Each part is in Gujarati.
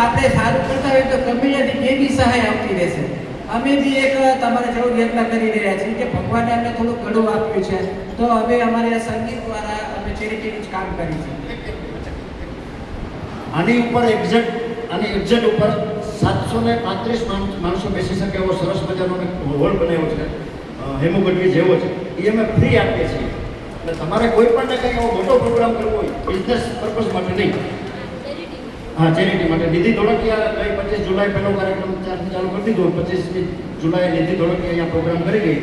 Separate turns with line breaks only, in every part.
આપણે સારું કરતા હોય તો કમ્યુનિટી એ બી સહાય આપતી રહેશે. અમે બી એક તમારે જેવું યત્ન કરી રહ્યા છીએ કે ભગવાને અમને થોડું ઘણું આપ્યું છે, તો હવે અમારે સંગીત દ્વારા અમે ચેરિટીનું જ કામ કરી છે.
આની ઉપર એક્ઝેક્ટ ઉપર 735 માણસો બેસી શકે એવો સરસ મજાનો હોલ બનાવ્યો છે, હેમુ ગઢવી જેવો છે. એ અમે ફ્રી આપીએ છીએ. એટલે તમારે કોઈ પણ કંઈ એવો મોટો પ્રોગ્રામ કરવો હોય, બિઝનેસ પર્પઝ માટે નહીં, હા ચેરિટી માટે. નિધિ ધોળકિયા ગઈ 25 જુલાઈ પહેલો કાર્યક્રમ ચાલુ કરી દીધો. 25મી જુલાઈએ નિધિ ધોળકિયા અહીંયા પ્રોગ્રામ કરી ગઈ.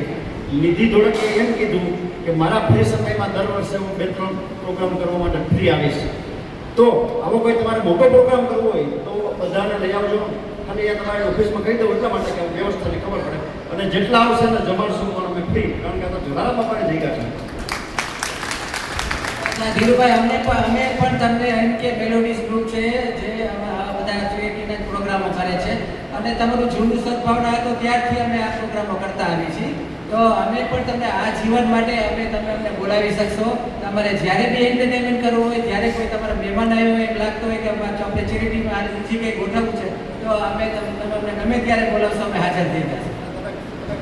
નિધિ ધોળકિયાએ એમ કીધું કે મારા ફ્રી સમયમાં દર વર્ષે હું 2-3 પ્રોગ્રામ કરવા માટે ફ્રી આવીશ. તો આવો કોઈ તમારે મોટો પ્રોગ્રામ કરવો હોય તો બધાને લઈ આવજો. અને એ તમારી ઓફિસમાં કહી દઉં એટલા માટે કે વ્યવસ્થાની ખબર પડે. અને જેટલા આવશે ને જમાડશું પણ અમે ફ્રી, કારણ કે આ તો જલારામ બાપાની જગ્યા છે.
ધીરુભાઈ અમે પણ તમને એમ કે મેલોડીઝ ગ્રુપ છે જે આ બધા ચેરિટીના પ્રોગ્રામો કરે છે, અને તમારું જૂનું સદભાવના હતો ત્યારથી અમે આ પ્રોગ્રામો કરતા આવી છીએ. તો અમે પણ તમને આ જીવન માટે તમે અમને બોલાવી શકશો. તમારે જ્યારે બી એન્ટરટેનમેન્ટ કરવું હોય, જ્યારે કોઈ તમારા મહેમાન આવ્યો હોય, એમ લાગતો હોય કે આપણે ચેરિટીમાં આ બીજી કંઈ ગોઠવવું છે, તો તમે અમને ગમે ત્યારે બોલાવશો, અમે હાજર થઈ જશું.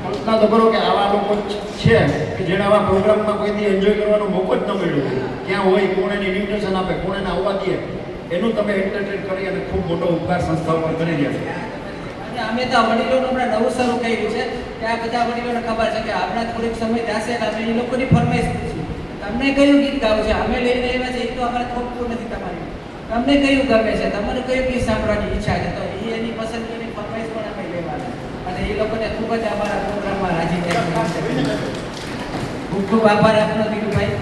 કલ્પના તો કરો કે આવા લોકો છે કે જેને આવા પ્રોગ્રામમાં કોઈથી એન્જોય કરવાનો મોકો જ ન મળ્યો, ક્યાં હોય, કોણ એને ઇન્વિટેશન આપે, કોણ એને આવવા દે, એનું તમે એન્ટરટેન કરી અને ખૂબ મોટો ઉપકાર સંસ્થાઓ પર કરી રહ્યા છો.
અમે તો વડીલોનું હમણાં નવું શરૂ કર્યું છે કે આ બધા વડીલોને ખબર છે કે હમણાં થોડીક સમય જશે એટલે અમે એ લોકોની ફરમાઈશ પૂછીશું, તમને કયું ગીત ગાવું છે, અમે લઈને આવ્યા છે, એ તો અમારે થોડું નથી તમારી, તમને કયું ગમે છે, તમારે કયું ગીત સાંભળવાની ઈચ્છા છે, તો એની પસંદગીની ફરમાઈશ પણ અમે લેવાના, અને એ લોકોને ખૂબ જ અમારા પ્રોગ્રામમાં રાજી થાય છે. ખૂબ ખૂબ આભાર આપનો ધીરુભાઈ.